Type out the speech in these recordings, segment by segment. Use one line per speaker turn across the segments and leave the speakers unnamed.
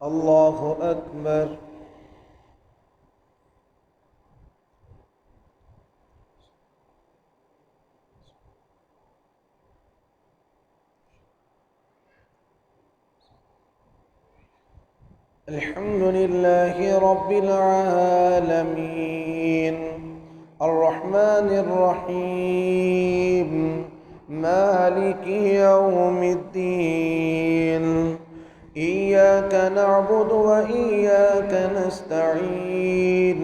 الله أكبر. الحمد لله رب العالمين الرحمن الرحيم مالك يوم الدين إياك نعبد وإياك نستعين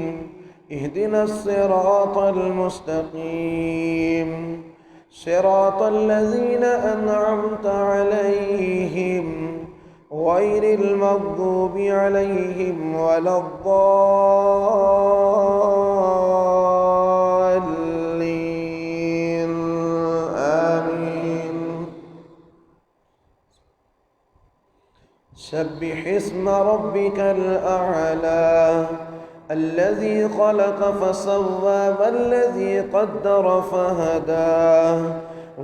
اهدنا الصراط المستقيم صراط الذين أنعمت عليهم غير المغضوب عليهم ولا الضالين آمين. سبح اسم ربك الأعلى الذي خلق فسوى والذي قدر فهدى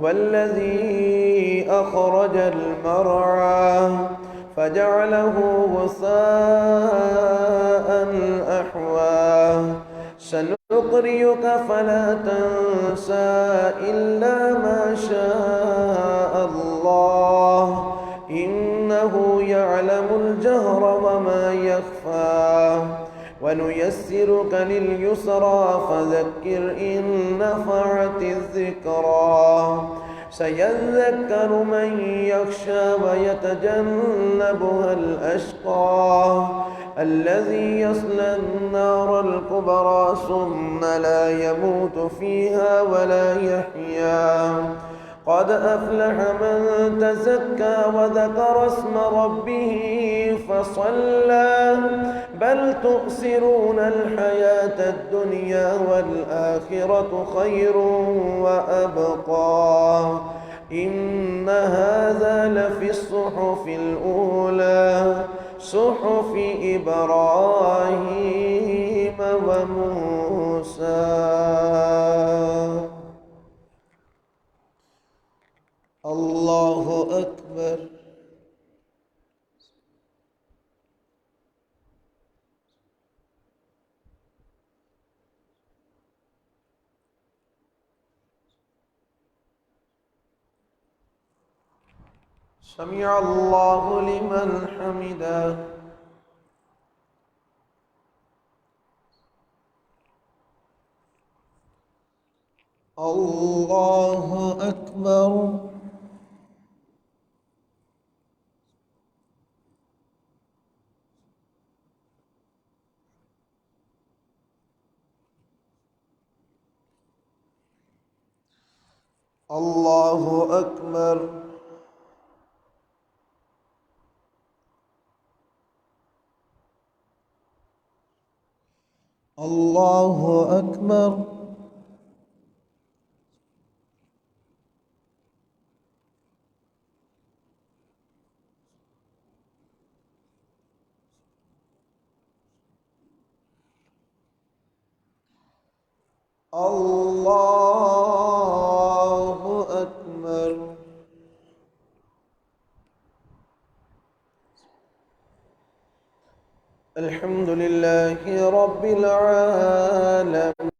والذي أخرج المرعى فجعله غثاء أحواه سنقرئك فلا تنسى إلا ما شاء الله إنه يعلم الجهر وما يخفى ونيسرك لليسرى فذكر إن نفعت الذكرى سيذكر من يخشى ويتجنبها الأشقى الذي يصلى النار الكبرى ثم لا يموت فيها ولا يحيا قد أفلح من تزكى وذكر اسم ربه فصلى بل تؤثرون الحياة الدنيا والآخرة خير وأبقى إن هذا لفي الصحف الأولى صحف إبراهيم وموسى. الله أكبر. سمع الله لمن حمده. الله أكبر. الله أكبر. الله أكبر. الله أكبر. الحمد لله رب العالمين.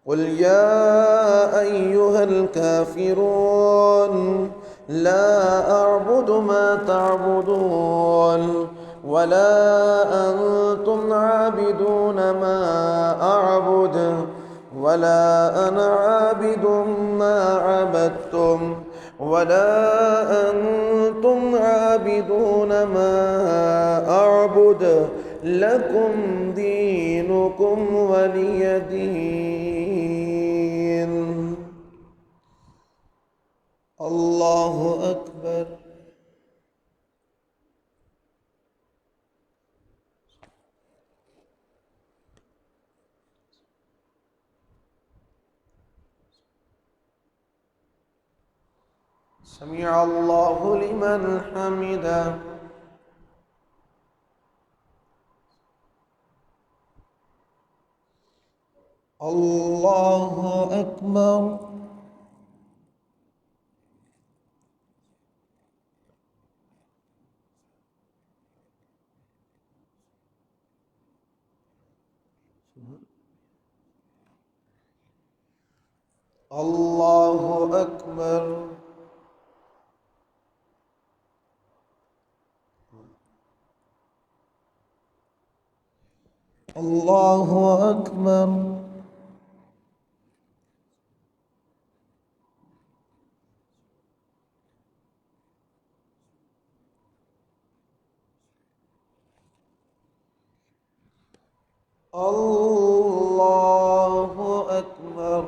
قل يا أيها الكافرون لا أعبد ما تعبدون ولا أنتم عابدون ما أعبد ولا أنا عابد ما عبدتم ولا أنتم عابدون ما أعبد لكم دينكم ولي دين. الله أكبر. سمع الله لمن حمده. الله أكبر. الله أكبر. الله أكبر. الله أكبر.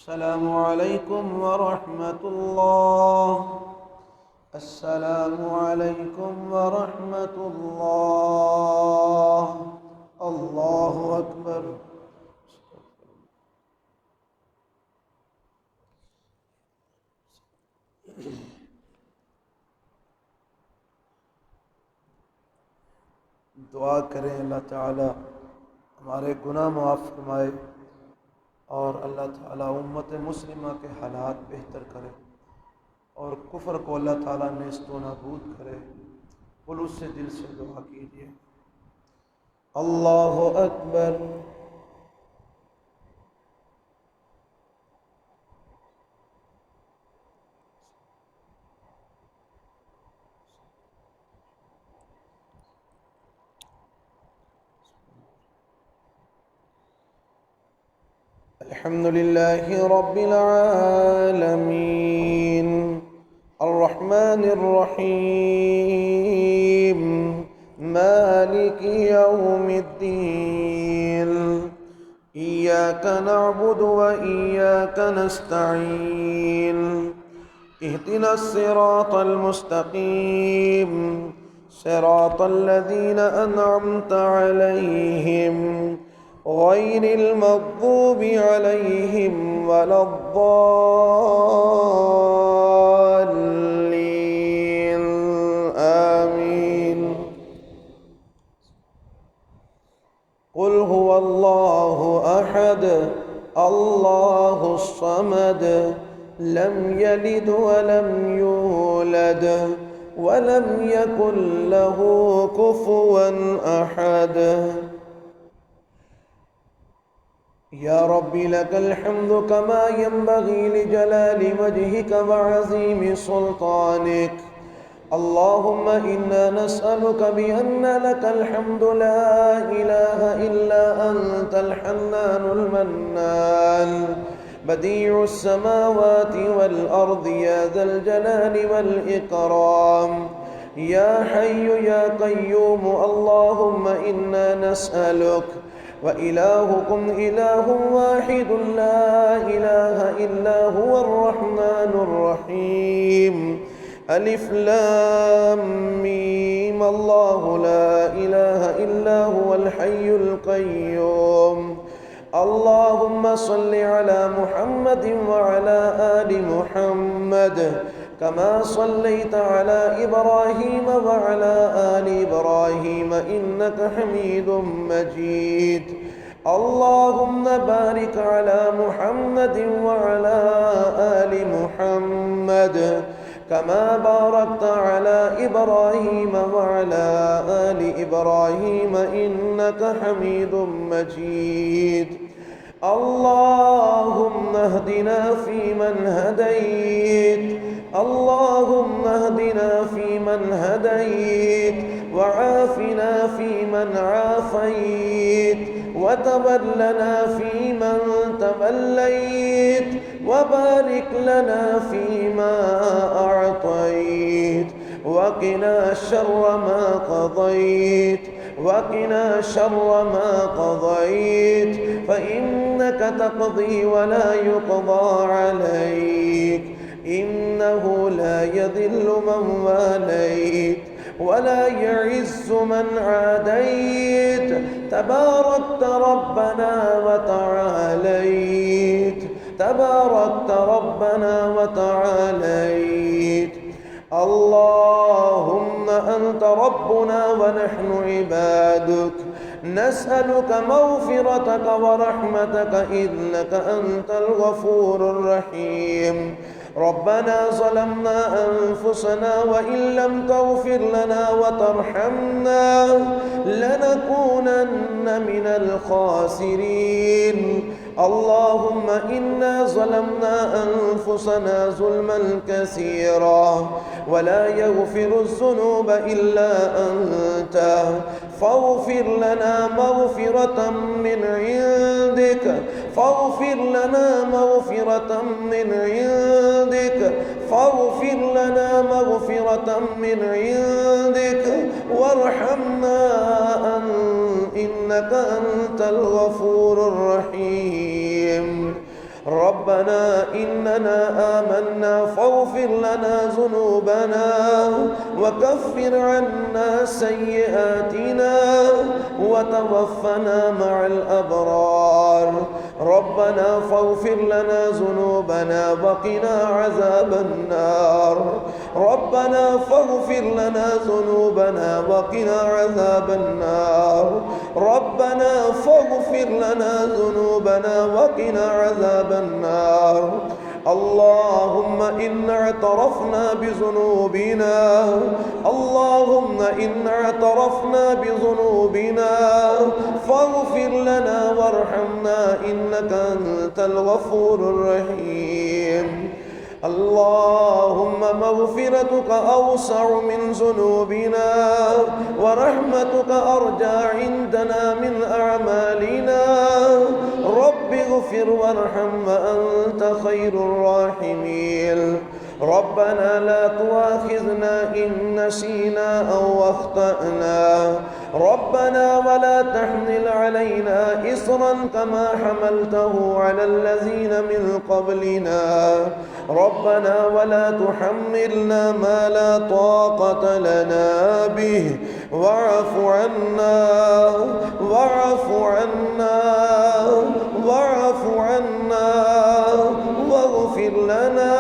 السلام عليكم ورحمة الله. السلام عليكم ورحمة الله. الله أكبر. दुआ करें अल्लाह ताला हमारे गुनाह माफ़ फरमाए और अल्लाह ताला उम्मत मुस्लिमा के हालात बेहतर करे और कुफ्र को अल्लाह ताला नेस्तो नाबूद करे। खुलूस से दिल से दुआ कीजिए। अल्लाहु अकबर। अल्हम्दुलिल्लाहि रब्बिल आलमीन अर्रहमानिर रहीम मालिकि यौमिद्दीन इय्याका नअबुदु व इय्याका नस्तईन इहदिनस सिरातल मुस्तकीम सिरातल लज़ीना अनअमता अलैहिम गैरिल मग़्ज़ूबि अलैहिम वलद्दाल्लीन आमीन। क़ुल हुवल्लाहु अहद अल्लाहुस समद लम यलिद वलम यूलद वलम यकुल लहू कुफुवन अहद। या रब्बी लकल हम्दु कमा यंबगी लिजलालि वजहिक वअज़ीम सुल्तानिक। अल्लाहुम्मा इन्ना नस्अलुका बिअन्ना लकल हम्दु ला इलाहा इल्ला अंतल हन्नानुल मन्नान बदीउस समावाति वल अर्दि या ज़ल जलालि वल इकराम या हय्यु या क़य्यूम। अल्लाहुम्मा इन्ना नस्अलुक व इलाहुकुम इलाहुन वाहिदुन ला इलाहा इल्ला हुवर रहमानुर रहीम। अलिफ लाम मीम अल्लाहु ला इलाहा इल्ला हुवल हय्युल क़य्यूम। अल्लाहुम्मा सल्लि अला मुहम्मदिन व अला आलि मुहम्मद कमा सल्लैता अला इब्राहीम व अला आलि इब्राहीम इन्नका हमीदुम मजीद। अल्लाहुम्मा बारिक अला मुहम्मदिन व अला आलि मुहम्मद كما باركت على إبراهيم وعلى آل إبراهيم إنك حميد مجيد. اللهم اهدنا فيمن هديت، اللهم اهدنا فيمن هديت، وعافنا فيمن عافيت، وتولنا فيمن توليت، وبارك لنا فيما أعطيت، وقنا شر ما قضيت، وقنا شر ما قضيت، فإنك تقضي ولا يقضى عليك، إنه لا يذل من واليت ولا يعز من عاديت، تباركت ربنا وتعاليت، تباركت ربنا وتعاليت. اللهم أنت ربنا ونحن عبادك، نسألك مغفرتك ورحمتك إنك أنت الغفور الرحيم. ربنا ظلمنا أنفسنا وإن لم تغفر لنا وترحمنا لنكونن من الخاسرين. اللهم إنا ظلمنا أنفسنا ظلما كثيرا ولا يغفر الذنوب إلا أنت، فاغفر لنا مغفرة من عندك، فاغفر لنا مغفرة من عندك، فاغفر لنا مغفرة من عندك، وارحمنا إنك أنت الغفور الرحيم. ربنا إننا آمنا فاغفر لنا ذنوبنا وكفر عنا سيئاتنا وتوفنا مع الأبرار. ربنا فاغفر لنا ذنوبنا وقنا عذاب النار. ربنا فاغفر لنا ذنوبنا وقنا عذاب النار. ربنا فاغفر لنا ذنوبنا وقنا عذاب النار. اللهم إنا اعترفنا بذنوبنا، اللهم إنا اعترفنا بذنوبنا فاغفر لنا وارحمنا إنك أنت الغفور الرحيم. اللهم مغفرتك أوسع من ذنوبنا ورحمتك أرجى عندنا من أعمالنا. رب اغفر وارحم وأنت خير الراحمين. ربنا لا تؤاخذنا إن نسينا أو أخطأنا. ربنا ولا تحمل علينا إصرا كما حملته على الذين من قبلنا. ربنا ولا تحملنا ما لا طاقة لنا به واعف عنا واعف عنا واعف عنا واغفر لنا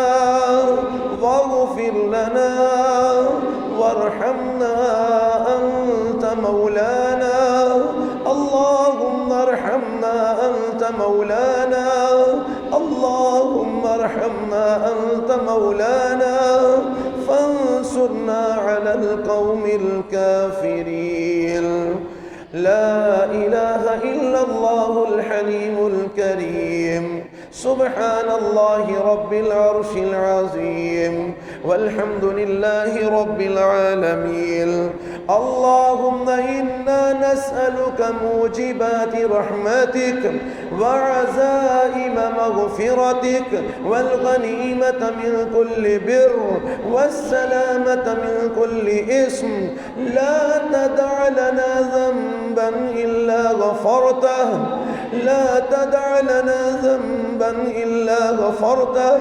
واغفر لنا وارحمنا أنت مولانا. اللهم ارحمنا أنت مولانا. اللهم ارحمنا أنت مولانا فانصرنا على القوم الكافرين. لا إله إلا الله الحليم الكريم. سبحان الله رب العرش العظيم والحمد لله رب العالمين. اللهم إنا نسألك موجبات رحمتك وعزائم مغفرتك والغنيمة من كل بر والسلامة من كل إثم. لا تدع لنا ذنبا إلا غفرته، لا تدع لنا ذنبا إلا غفرته.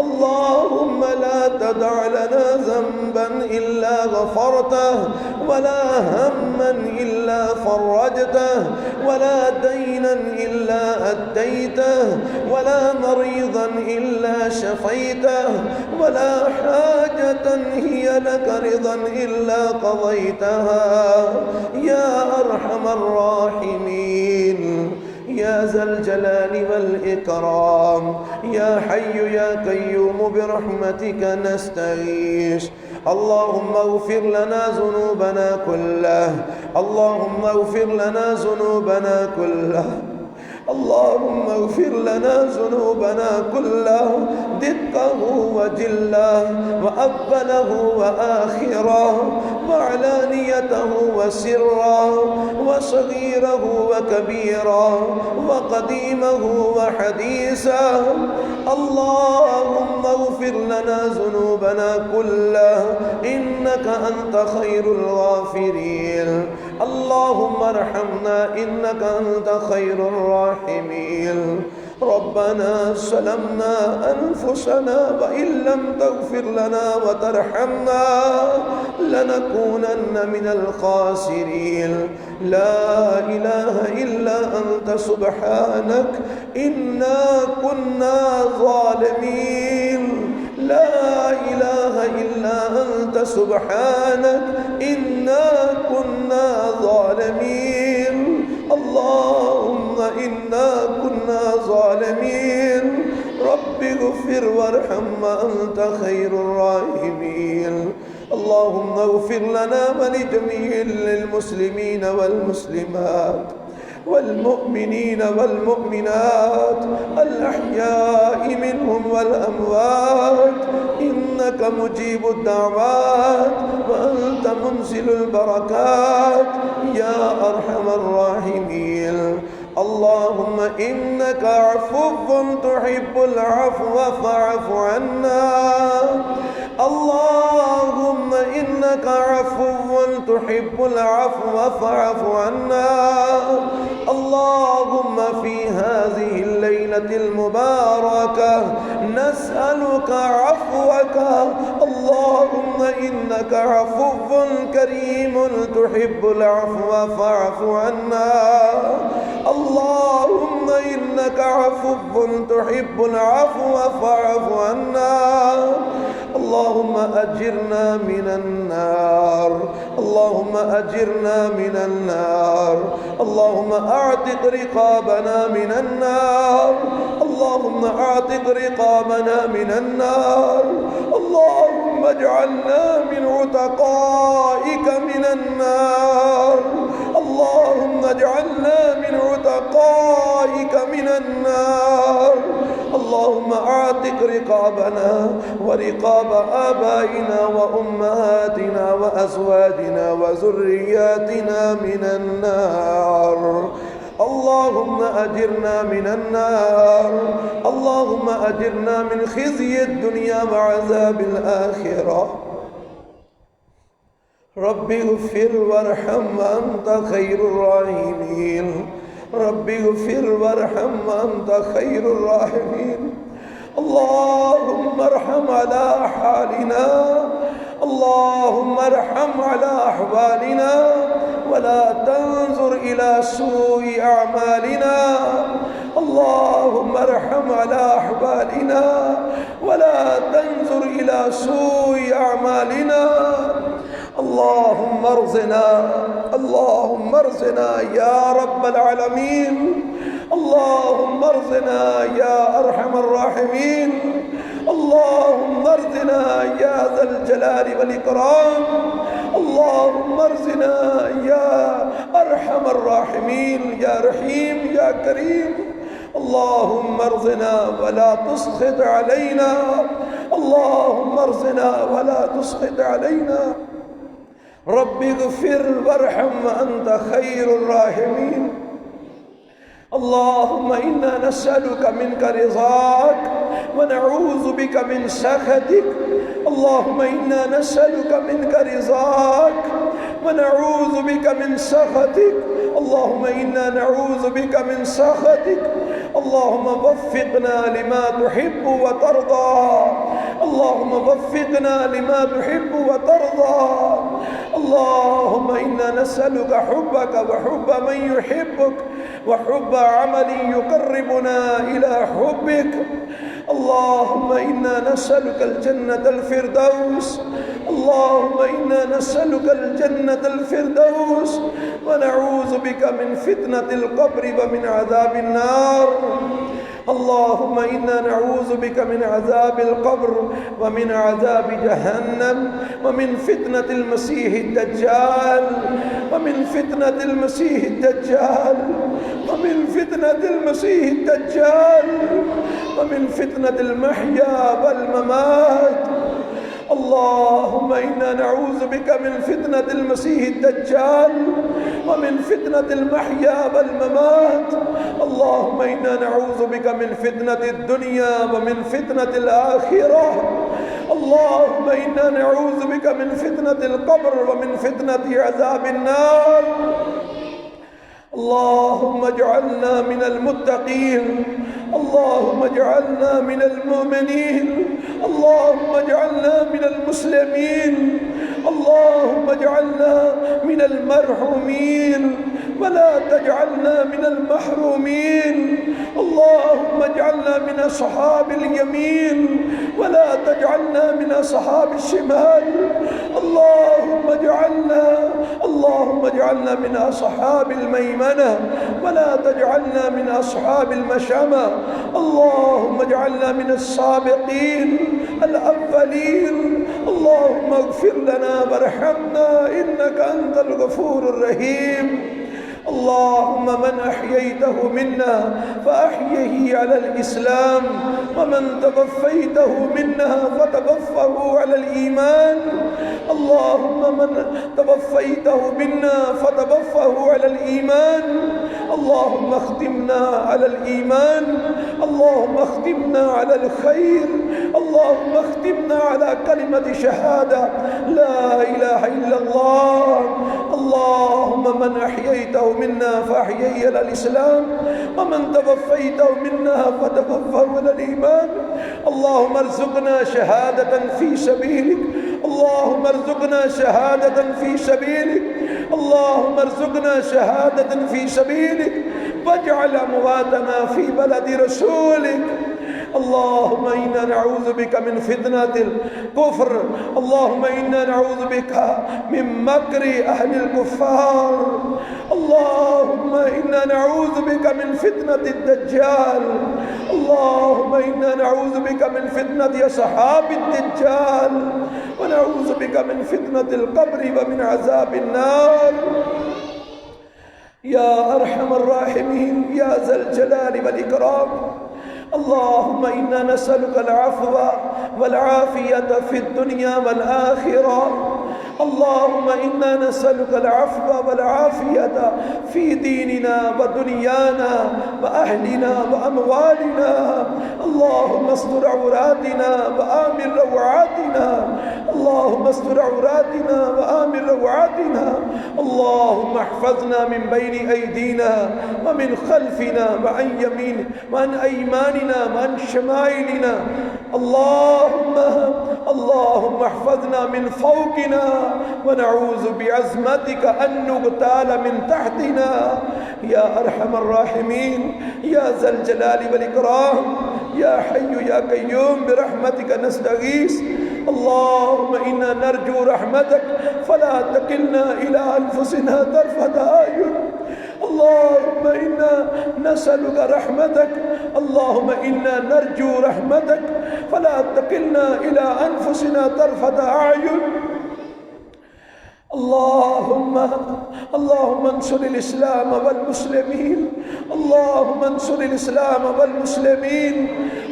اللهم لا تدع لنا ذنبا إلا غفرته ولا هما إلا فرجته ولا دينا إلا أديته ولا مريضا إلا شفيته ولا حاجة هي لك رضا إلا قضيتها يا أرحم الراحمين. يا يا ذا الجلال والإكرام. يا حي يا قيوم برحمتك نستغيث. اللهم اغفر لنا ذنوبنا كلها، اللهم اغفر لنا ذنوبنا كلها، اللهم اغفر لنا ذنوبنا كلها، دقه وجله وأوله وآخره وعلانيته وسره وصغيره وكبيره وقديمه وحديثه. اللهم اغفر لنا ذنوبنا كلها إنك أنت خير الغافرين. اللهم ارحمنا إنك أنت خير الراحمين. ربنا ظلمنا أنفسنا وإن لم تغفر لنا وترحمنا لنكونن من الخاسرين. لا إله إلا أنت سبحانك إنا كنا ظالمين. لا إله إلا أنت سبحانك إنا كنا ظالمين. اللهم إنا كنا ظالمين. رب اغفر وارحم وأنت خير الراحمين. اللهم اغفر لنا ولجميع المسلمين والمسلمات والمؤمنين والمؤمنات الأحياء منهم والأموات إنك مجيب الدعوات وأنت منزل البركات يا أرحم الراحمين. اللهم إنك عفو تحب العفو فاعف عنا. اللهم إنك عفو تحب العفو فاعف عنا. اللهم في هذه الليلة المباركة نسألك عفوك. اللهم إنك عفو كريم تحب العفو فاعف عنا. اللهم إنك عفو تحب العفو فاعف عنا. اللهم أجرنا من النار. اللهم أجرنا من النار. اللهم أعتق رقابنا من النار. اللهم أعتق رقابنا من النار. اللهم اجعلنا من عتقائك من النار. اللهم اجعلنا من عتقائك من النار. اللهم أعتق رقابنا ورقاب آبائنا وأمهاتنا وأزواجنا وذرياتنا من النار. اللهم أجرنا من النار. اللهم أجرنا من خزي الدنيا وعذاب الآخرة. رب اغفر وارحم وأنت خير الراحمين. رب اغفر وارحم وأنت خير الراحمين. اللهم ارحم على حالنا. اللهم ارحم على أحوالنا ولا تنظر إلى سوء أعمالنا. اللهم ارحم على أحوالنا ولا تنظر إلى سوء أعمالنا. اللهم ارزنا. اللهم ارزنا يا رب العالمين. اللهم ارزنا يا أرحم الراحمين. اللهم ارزنا يا ذا الجلال والإكرام. اللهم ارزنا يا أرحم الراحمين يا رحيم يا كريم. اللهم ارزنا ولا تسخط علينا. اللهم ارزنا ولا تسخط علينا. رب اغفر وارحم وأنت خير الراحمين. اللهم إنا نسألك منك رضاك ونعوذ بك من سخطك. اللهم إنا نسألك منك رضاك ونعوذ بك من سخطك. اللهم إنا نعوذ بك من سخطك. اللهم وفقنا لما تحب وترضى. اللهم وفقنا لما تحب وترضى. اللهم إنا نسألك حبك وحب من يحبك وحب عمل يقربنا إلى حبك. اللهم إنا نسألك الجنة الفردوس، اللهم إنا نسألك الجنة الفردوس، ونعوذ بك من فتنة القبر ومن عذاب النار. اللهم إنا نعوذ بك من عذاب القبر ومن عذاب جهنم ومن فتنة المسيح الدجال ومن فتنة المسيح الدجال ومن فتنة المسيح الدجال ومن فتنة المحيا والممات. اللهم إنا نعوذ بك من فتنة المسيح الدجال ومن فتنة المحيا والممات. اللهم إنا نعوذ بك من فتنة الدنيا ومن فتنة الآخرة. اللهم إنا نعوذ بك من فتنة القبر ومن فتنة عذاب النار. اللهم اجعلنا من المتقين، اللهم اجعلنا من المؤمنين، اللهم اجعلنا من المسلمين، اللهم اجعلنا من المرحومين ولا تجعلنا من المحرومين. اللهم اجعلنا من أصحاب اليمين ولا تجعلنا من أصحاب الشمال. اللهم اجعلنا من أصحاب الميمنة ولا تجعلنا من أصحاب المشأمة. اللهم اجعلنا من السابقين الأولين. اللهم اغفر لنا وارحمنا إنك أنت الغفور الرحيم. اللهم من أحييته منا فأحيه على الإسلام، ومن توفيته منا فتوفه على الإيمان. اللهم من توفيته منا فتوفه على الإيمان. اللهم اختمنا على الإيمان، اللهم اختمنا على الخير، اللهم اختمنا على كلمة شهادة لا إله إلا الله. اللهم من أحييته منا فأحييه على الإسلام، ومن توفيته منا فتوفه على الإيمان. اللهم ارزقنا شهادة في سبيلك، اللهم ارزقنا شهادة في سبيلك، اللهم ارزقنا شهادة في سبيلك، واجعل أمواتنا في بلد رسولك. اللهم إنا نعوذ بك من فتنة الكفر، اللهم إنا نعوذ بك من مكر أهل الكفار. اللهم إنا نعوذ بك من فتنة الدجال، اللهم إنا نعوذ بك من فتنة أصحاب الدجال، ونعوذ بك من فتنة القبر ومن عذاب النار. يا أرحم الراحمين يا ذا الجلال والإكرام. اللهم إنا نسألك العفو والعافية في الدنيا والآخرة. اللهم إنا نسألك العفو والعافية في ديننا ودنيانا وأهلنا وأموالنا. اللهم استر عوراتنا وآمن روعاتنا، اللهم استر عوراتنا وآمن روعاتنا. اللهم احفظنا من بين أيدينا ومن خلفنا وعن يميننا وعن أيماننا وعن شمائلنا. اللهم احفظنا من فوقنا، ونعوذ بعظمتك أن نغتال من تحتنا. يا أرحم الراحمين يا ذا الجلال والإكرام. يا حي يا قيوم برحمتك نستغيث. اللهم إنا نرجو رحمتك فلا تكلنا إلى أنفسنا طرفة أعين. اللهم إنا نسألك رحمتك، اللهم إنا نرجو رحمتك فلا تكلنا إلى أنفسنا طرفة أعين. اللهم انصر الإسلام والمسلمين، اللهم انصر الإسلام والمسلمين،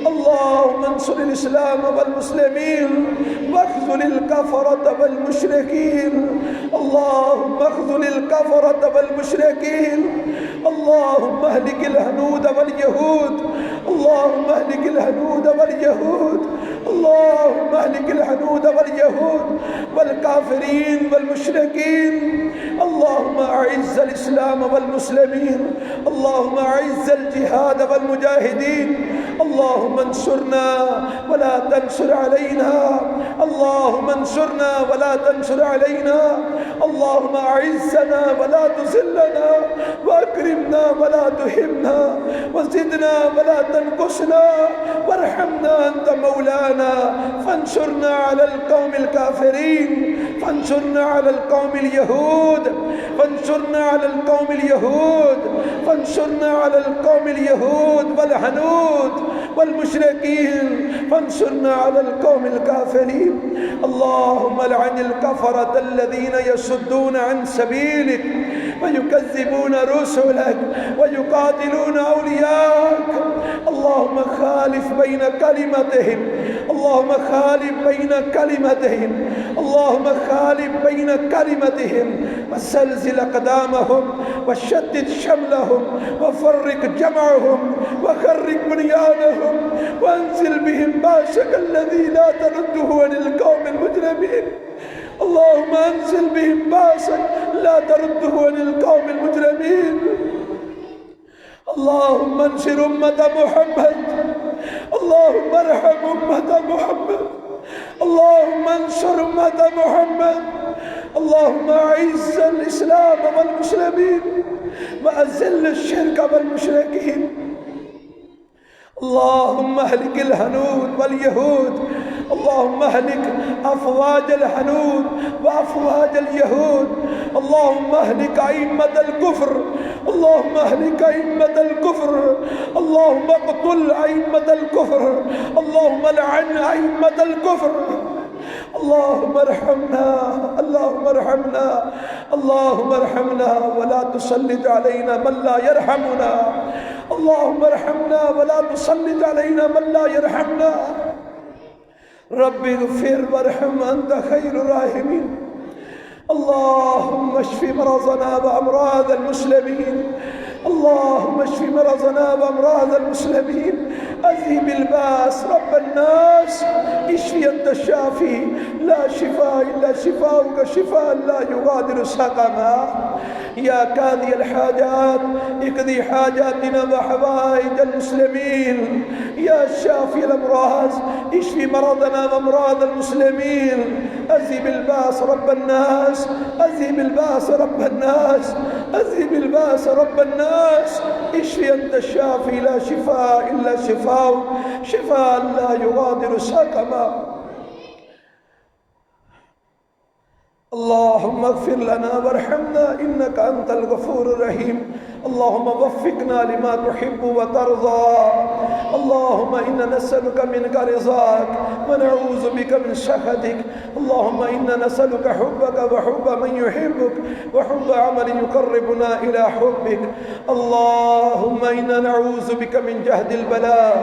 اللهم انصر الإسلام والمسلمين، واخذل الكفرة والمشركين. اللهم اخذل الكفرة والمشركين. اللهم اهلك الهنود واليهود، اللهم اهلك الهنود واليهود، اللهم اهلك الهنود واليهود والكافرين والمشركين. اللهم أعز الإسلام والمسلمين، اللهم أعز الجهاد والمجاهدين. اللهم انصرنا ولا تنصر علينا، اللهم انصرنا ولا تنصر علينا. اللهم أعزنا ولا تذلنا، وأكرمنا ولا تهنا، وزدنا ولا تنقصنا، وارحمنا أنت مولانا فانصرنا على القوم الكافرين، فانصرنا على القوم اليهود، فانصرنا على القوم اليهود، فانصرنا على القوم اليهود والهنود والمشركين، فانصرنا على القوم الكافرين. اللهم لعن الكفرة الذين يصدون عن سبيلك ويكذبون رسلك ويقاتلون أولياءك. اللهم خالف بين كلمتهم، اللهم خالف بين كلمتهم، اللهم خالف بين كلمتهم، وزلزل أقدامهم وشتت شملهم وفرق جمعهم وخرق بنيانهم، وانزل بهم باسك الذي لا ترده عن القوم المجرمين. اللهم انزل بهم باسك لا ترده عن القوم المجرمين. اللهم انصر أمة محمد، اللهم ارحم أمة محمد، اللهم انصر أمة محمد. اللهم أعز الإسلام والمسلمين وأذل الشرك والمشركين. اللهم اهلك الهنود واليهود، اللهم اهلك أفواج الهنود وأفواج اليهود. اللهم اهلك أئمة الكفر، اللهم اهلك أئمة الكفر، اللهم اقتل أئمة الكفر، اللهم لعن أئمة الكفر. اللهم ارحمنا، اللهم ارحمنا، اللهم ارحمنا ولا تسلط علينا من لا يرحمنا. اللهم ارحمنا ولا تسلط علينا من لا يرحمنا. رب اغفر وارحم أنت خير الراحمين. اللهم اشف مرضنا وأمراض المسلمين، اللهم اشف مرضنا وأمراض المسلمين. أذهب الباس رب الناس، اشفي أنت الشافي، لا شفاء إلا شفاؤك شفاء لا يغادر سقما. يا قاضي الحاجات اقضي حاجاتنا وحوائج المسلمين. يا شافي الأمراض اشفي مرضنا وأمراض المسلمين. أذهب الباس رب الناس، أذهب الباس رب الناس، أذهب الباس رب الناس. اشفي أنت الشافي لا شفاء إلا شفاء شفاء لا يغادر سقما. اللهم اغفر لنا وارحمنا إنك أنت الغفور الرحيم. اللهم وفقنا لما تحب وترضى. اللهم إنا نسألك منك رضاك ونعوذ بك من سخطك. اللهم إنا نسألك حبك وحب من يحبك وحب عمل يقربنا إلى حبك. اللهم إنا نعوذ بك من جهد البلاء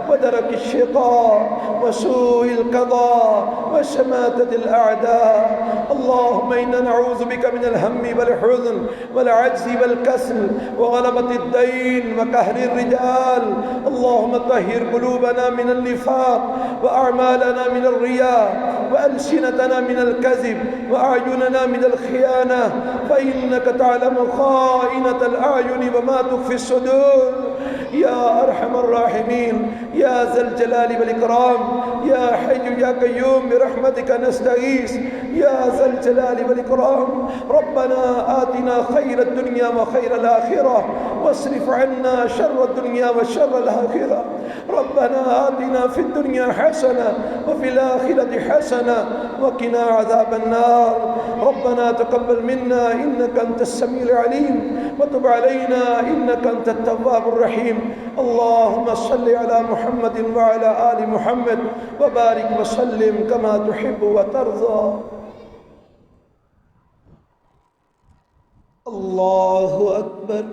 ودرك الشقاء وسوء القضاء وشماتة الأعداء. اللهم إنا نعوذ بك من الهم والحزن والعجز والكسل وغلبة الدين وقهر الرجال. اللهم طهر قلوبنا من النفاق وأعمالنا من الرياء وألسنتنا من الكذب وأعيننا من الخيانة، فإنك تعلم خائنة الأعين وما تخفي الصدور. يا أرحم الراحمين، يا ذا الجلال والإكرام، يا حي يا قيوم برحمتك نستغيث. يا ذا الجلال والإكرام، ربنا آتنا خير الدنيا وخير الآخرة واصرف عنا شر الدنيا وشر الآخرة. ربنا آتنا في الدنيا حسنة وفي الآخرة حسنة وقنا عذاب النار. ربنا تقبل منا إنك أنت السميع العليم وتب علينا إنك أنت التواب الرحيم. اللهم صل على محمد وعلى آل محمد وبارك وسلم كما تحب وترضى. الله أكبر.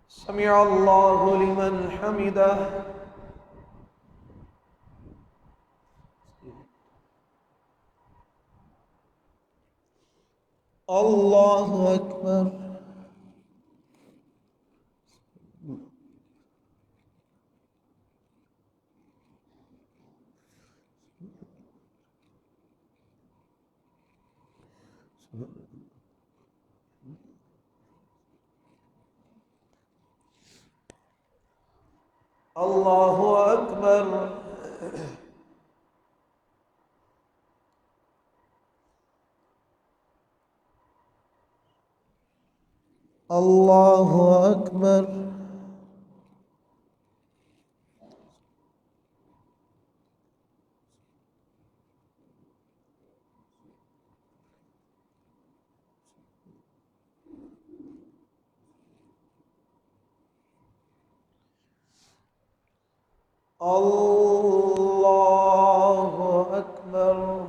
سمع الله لمن حمده. الله أكبر. الله أكبر. الله أكبر. الله أكبر.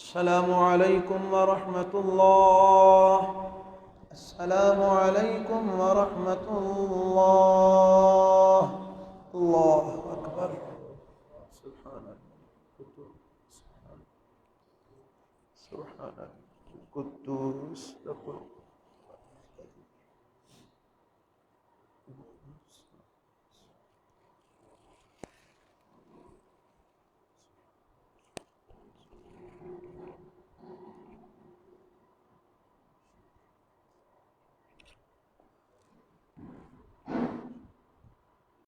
السلام عليكم ورحمة الله. السلام عليكم ورحمة الله. الله أكبر. سبحان القدوس القدوس